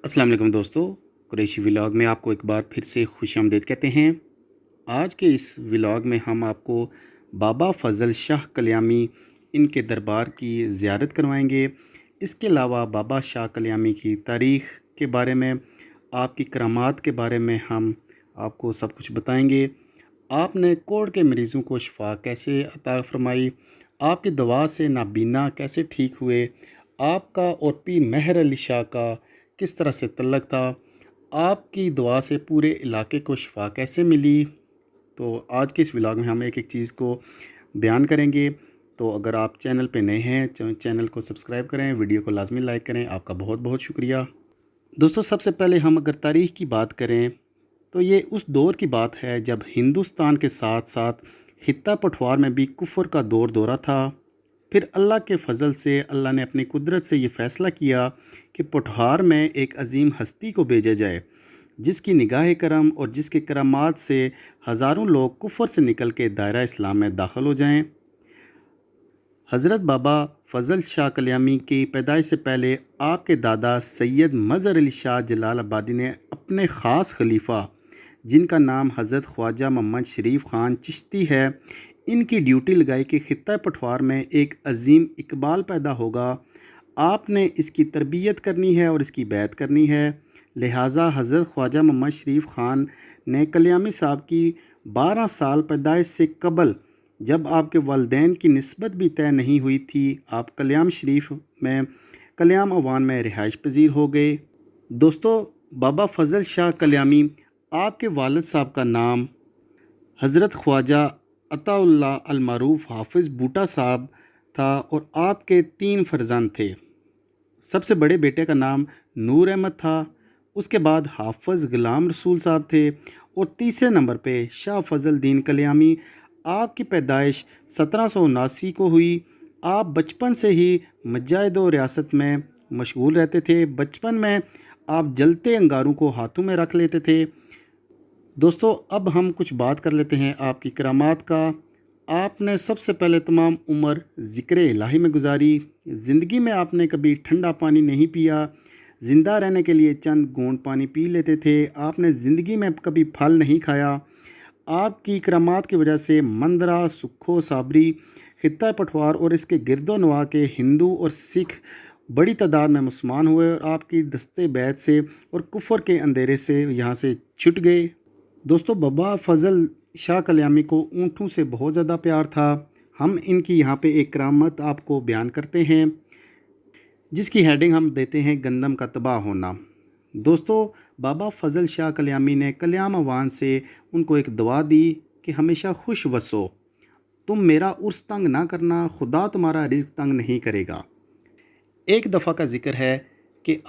अस्सलाम वालेकुम दोस्तों, कुरैशी व्लॉग में आपको एक बार फिर से खुशामदीद कहते हैं। आज के इस व्लॉग में हम आपको बाबा फ़ज़ल शाह कल्यामी इनके दरबार की ज़ियारत करवाएंगे। इसके अलावा बाबा शाह कल्यामी की तारीख़ के बारे में, आपकी करामात के बारे में हम आपको सब कुछ बताएंगे। आपने कोढ़ के मरीज़ों को शिफा कैसे अता फ़रमाई, आपकी दवा से नाबीना कैसे ठीक हुए, आपका और पीर मेहर अली शाह का किस तरह से तल्लक था, आपकी दुआ से पूरे इलाके को शिफा कैसे मिली। तो आज के इस व्लॉग में हम एक एक चीज़ को बयान करेंगे। तो अगर आप चैनल पे नए हैं चैनल को सब्सक्राइब करें, वीडियो को लाजमी लाइक करें। आपका बहुत बहुत शुक्रिया। दोस्तों, सबसे पहले हम अगर तारीख़ की बात करें तो ये उस दौर की बात है जब हिंदुस्तान के साथ साथ खित्ता पठवार में भी कुफ्र का दौरा था। फिर अल्लाह के फ़ज़ल से अल्लाह ने अपनी कुदरत से ये फ़ैसला किया कि पठवार में एक अजीम हस्ती को भेजा जाए, जिसकी निगाह करम और जिसके करामात से हज़ारों लोग कुफ्र से निकल के दायरा इस्लाम में दाखिल हो जाएं। हज़रत बाबा फ़ज़ल शाह कल्यामी की पैदाइश से पहले आपके दादा सैयद मज़हर अली शाह जलालाबादी ने अपने ख़ास खलीफा, जिनका नाम हज़रत ख्वाजा मोहम्मद शरीफ ख़ान चिश्ती है, इनकी ड्यूटी लगाई कि खित्ता पठवार में एक अजीम इकबाल पैदा होगा। आपने इसकी तरबियत करनी है और इसकी बैत करनी है। लिहाजा हज़रत ख्वाजा मोहम्मद शरीफ ख़ान ने कल्यामी साहब की 12 साल पैदाइश से कबल, जब आपके वालिदैन की निस्बत भी तय नहीं हुई थी, आप कल्याम शरीफ में कल्याम अवान में रिहाइश पजीर हो गए। दोस्तों, बाबा फ़ज़ल शाह कल्यामी, आपके वालिद साहब का नाम हज़रत ख्वाजा अताउल्लाह अल-मारूफ हाफिज़ बूटा साहब था और आपके 3 फ़र्जंद थे। सबसे बड़े बेटे का नाम नूर अहमद था, उसके बाद हाफिज़ ग़ुलाम रसूल साहब थे और तीसरे नंबर पे शाह फ़ज़ल दीन कल्यामी। आपकी पैदाइश 1779 को हुई। आप बचपन से ही मजाहिद व रियासत में मशगूल रहते थे। बचपन में आप जलते अंगारों को हाथों में रख लेते थे। दोस्तों, अब हम कुछ बात कर लेते हैं आपकी करामात का। आपने सबसे पहले तमाम उम्र ज़िक्र इलाही में गुजारी। ज़िंदगी में आपने कभी ठंडा पानी नहीं पिया, ज़िंदा रहने के लिए चंद घूंट पानी पी लेते थे। आपने ज़िंदगी में कभी फल नहीं खाया। आपकी करामात की वजह से मंदरा, सुक्खो, साबरी, खित्ता पठवार और इसके गिरदो नवा के हिंदू और सिख बड़ी तादाद में मुसलमान हुए और आपकी दस्ते बैत से और कुफर के अंधेरे से यहाँ से छुट गए। दोस्तों, बाबा फ़ज़ल शाह कल्यामी को ऊँटों से बहुत ज़्यादा प्यार था। हम इनकी यहाँ पे एक करामत आपको बयान करते हैं, जिसकी हेडिंग हम देते हैं गंदम का तबाह होना। दोस्तों, बाबा फ़ज़ल शाह कल्यामी ने कल्याम अवान से उनको एक दुआ दी कि हमेशा खुश वसो, तुम मेरा उर्स तंग ना करना, खुदा तुम्हारा रिज़्क़ तंग नहीं करेगा। एक दफ़ा का ज़िक्र है कि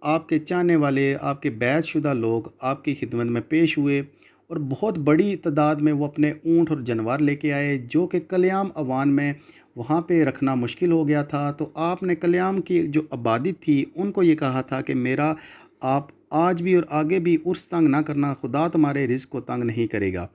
आपके चाहने वाले, आपके बैतशुदा लोग आपकी खिदमत में पेश हुए और बहुत बड़ी तादाद में वो अपने ऊँट और जानवर लेके आए, जो कि कल्याम अवान में वहाँ पे रखना मुश्किल हो गया था। तो आपने कल्याम की जो आबादी थी उनको ये कहा था कि मेरा आप आज भी और आगे भी उर्स तंग ना करना, खुदा तुम्हारे रिज़्क़ को तंग नहीं करेगा।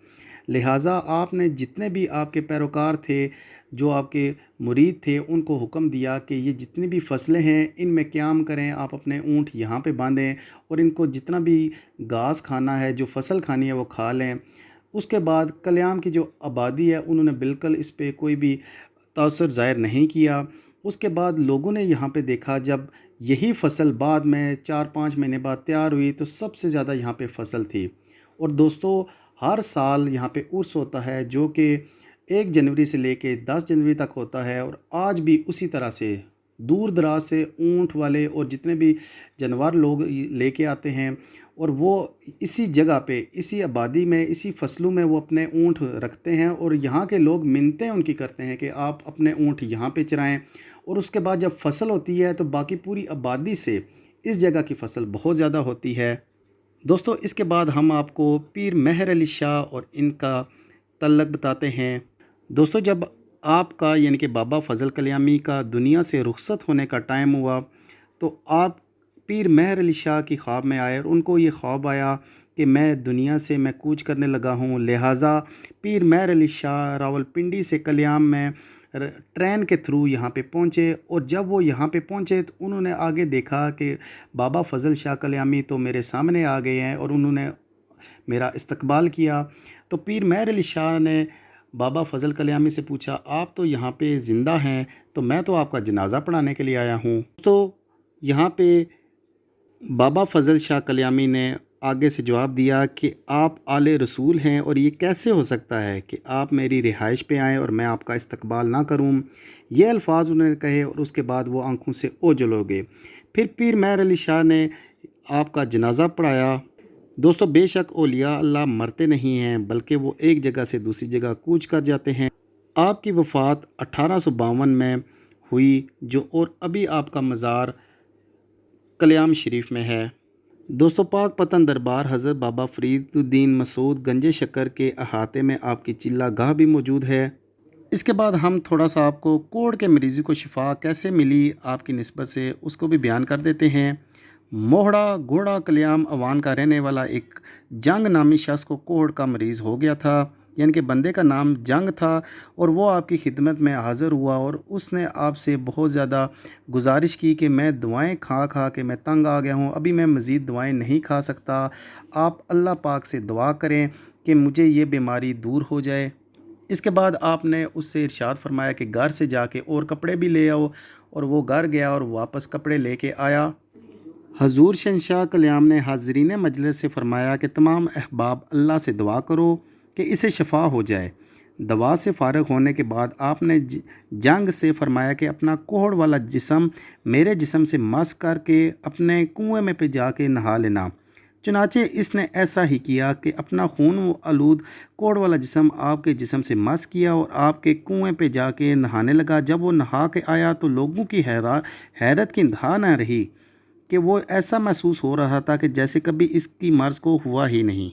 लिहाजा आपने जितने भी आपके पैरोकार थे, जो आपके मुरीद थे, उनको हुक्म दिया कि ये जितनी भी फसलें हैं इनमें क़याम करें, आप अपने ऊँट यहाँ पे बांधें और इनको जितना भी घास खाना है, जो फसल खानी है, वो खा लें। उसके बाद कल्याम की जो आबादी है उन्होंने बिल्कुल इस पे कोई भी तासुर ज़ाहिर नहीं किया। उसके बाद लोगों ने यहाँ पे देखा, जब यही फसल बाद में 4-5 महीने बाद तैयार हुई तो सबसे ज़्यादा यहाँ पे फसल थी। और दोस्तों, हर साल यहाँ पे उर्स होता है, जो कि 1 जनवरी से लेके 10 जनवरी तक होता है और आज भी उसी तरह से दूर दराज से ऊँट वाले और जितने भी जानवर लोग लेके आते हैं और वो इसी जगह पे, इसी आबादी में, इसी फसलों में वो अपने ऊँट रखते हैं और यहाँ के लोग मिन्नतें उनकी करते हैं कि आप अपने ऊँट यहाँ पे चराएं। और उसके बाद जब फसल होती है तो बाकी पूरी आबादी से इस जगह की फसल बहुत ज़्यादा होती है। दोस्तों, इसके बाद हम आपको पीर मेहर अली शाह और इनका तल्लक बताते हैं। दोस्तों, जब आपका यानी कि बाबा फ़ज़ल कल्यामी का दुनिया से रुखसत होने का टाइम हुआ तो आप पीर मेहर अली शाह की ख्वाब में आए और उनको ये ख्वाब आया कि मैं दुनिया से कूच करने लगा हूँ। लिहाजा पीर मेहर अली शाह रावलपिंडी से कल्याम में ٹرین کے تھرو یہاں پہ پہنچے، اور جب وہ یہاں پہ پہنچے تو انہوں نے آگے دیکھا کہ بابا فضل شاہ کلیامی تو میرے سامنے آ گئے ہیں اور انہوں نے میرا استقبال کیا۔ تو پیر مہر علی شاہ نے بابا فضل کلیامی سے پوچھا، آپ تو یہاں پہ زندہ ہیں، تو میں تو آپ کا جنازہ پڑھانے کے لیے آیا ہوں۔ تو یہاں پہ بابا فضل شاہ کلیامی نے آگے سے جواب دیا کہ آپ آل رسول ہیں، اور یہ کیسے ہو سکتا ہے کہ آپ میری رہائش پہ آئیں اور میں آپ کا استقبال نہ کروں۔ یہ الفاظ انہوں نے کہے اور اس کے بعد وہ آنکھوں سے اوجھل ہو گئے۔ پھر پیر مہر علی شاہ نے آپ کا جنازہ پڑھایا۔ دوستو، بے شک اولیاء اللہ مرتے نہیں ہیں، بلکہ وہ ایک جگہ سے دوسری جگہ کوچ کر جاتے ہیں۔ آپ کی وفات 1852 میں ہوئی، جو اور ابھی آپ کا مزار کلیام شریف میں ہے۔ دوستو، پاک پتن دربار حضرت بابا فرید الدین مسعود گنج شکر کے احاطے میں آپ کی چلہ گاہ بھی موجود ہے۔ اس کے بعد ہم تھوڑا سا آپ کو کوڑ کے مریضی کو شفا کیسے ملی آپ کی نسبت سے، اس کو بھی بیان کر دیتے ہیں۔ موہڑا گھوڑا کلیام اوان کا رہنے والا ایک جنگ نامی شخص کو کوڑ کا مریض ہو گیا تھا، یعنی کہ بندے کا نام جنگ تھا، اور وہ آپ کی خدمت میں حاضر ہوا اور اس نے آپ سے بہت زیادہ گزارش کی کہ میں دعائیں کھا کھا کے میں تنگ آ گیا ہوں، ابھی میں مزید دعائیں نہیں کھا سکتا، آپ اللہ پاک سے دعا کریں کہ مجھے یہ بیماری دور ہو جائے۔ اس کے بعد آپ نے اس سے ارشاد فرمایا کہ گھر سے جا کے اور کپڑے بھی لے آؤ، اور وہ گھر گیا اور واپس کپڑے لے کے آیا۔ حضور شہنشاہ کلیام نے حاضرین مجلس سے فرمایا کہ تمام احباب اللہ سے دعا کرو کہ اسے شفا ہو جائے۔ دعا سے فارغ ہونے کے بعد آپ نے جنگ سے فرمایا کہ اپنا کوڑ والا جسم میرے جسم سے مس کر کے اپنے کنویں میں پہ جا کے نہا لینا۔ چنانچہ اس نے ایسا ہی کیا کہ اپنا خون آلود کوڑ والا جسم آپ کے جسم سے مس کیا اور آپ کے کنویں پہ جا کے نہانے لگا۔ جب وہ نہا کے آیا تو لوگوں کی حیرت کی انتہا نہ رہی کہ وہ ایسا محسوس ہو رہا تھا کہ جیسے کبھی اس کی مرض کو ہوا ہی نہیں۔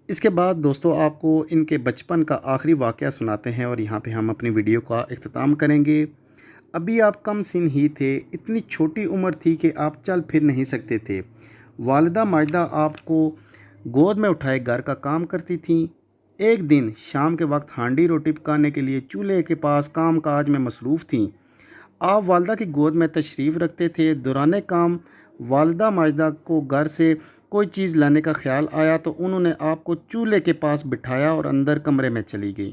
اس کے بعد دوستو آپ کو ان کے بچپن کا آخری واقعہ سناتے ہیں، اور یہاں پہ ہم اپنی ویڈیو کا اختتام کریں گے۔ ابھی آپ کم سن ہی تھے، اتنی چھوٹی عمر تھی کہ آپ چل پھر نہیں سکتے تھے۔ والدہ ماجدہ آپ کو گود میں اٹھائے گھر کا کام کرتی تھیں۔ ایک دن شام کے وقت ہانڈی روٹی پکانے کے لیے چولہے کے پاس کام کاج میں مصروف تھیں۔ آپ والدہ کی گود میں تشریف رکھتے تھے۔ دوران کام والدہ ماجدہ کو گھر سے کوئی چیز لانے کا خیال آیا تو انہوں نے آپ کو چولہے کے پاس بٹھایا اور اندر کمرے میں چلی گئی۔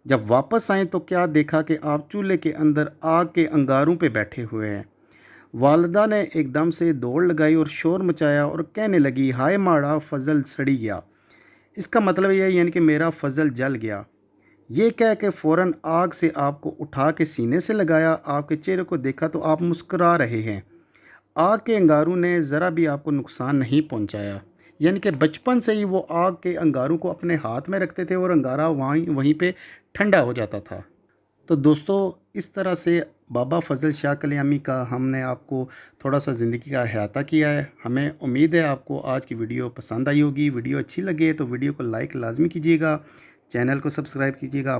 جب واپس آئیں تو کیا دیکھا کہ آپ چولہے کے اندر آگ کے انگاروں پہ بیٹھے ہوئے ہیں۔ والدہ نے ایک دم سے دوڑ لگائی اور شور مچایا اور کہنے لگی، ہائے ماڑا فضل سڑی گیا۔ اس کا مطلب یہ یعنی کہ میرا فضل جل گیا۔ یہ کہہ کے فوراً آگ سے آپ کو اٹھا کے سینے سے لگایا۔ آپ کے چہرے کو دیکھا تو آپ مسکرا رہے ہیں۔ آگ کے انگاروں نے ذرا بھی آپ کو نقصان نہیں پہنچایا، یعنی کہ بچپن سے ہی وہ آگ کے انگاروں کو اپنے ہاتھ میں رکھتے تھے اور انگارہ وہیں پہ ٹھنڈا ہو جاتا تھا۔ تو دوستو، اس طرح سے بابا فضل شاہ کلیامی کا ہم نے آپ کو تھوڑا سا زندگی کا احاطہ کیا ہے۔ ہمیں امید ہے آپ کو آج کی ویڈیو پسند آئی ہوگی۔ ویڈیو اچھی لگے تو ویڈیو کو لائک لازمی کیجیے گا، چینل کو سبسکرائب کیجیے گا۔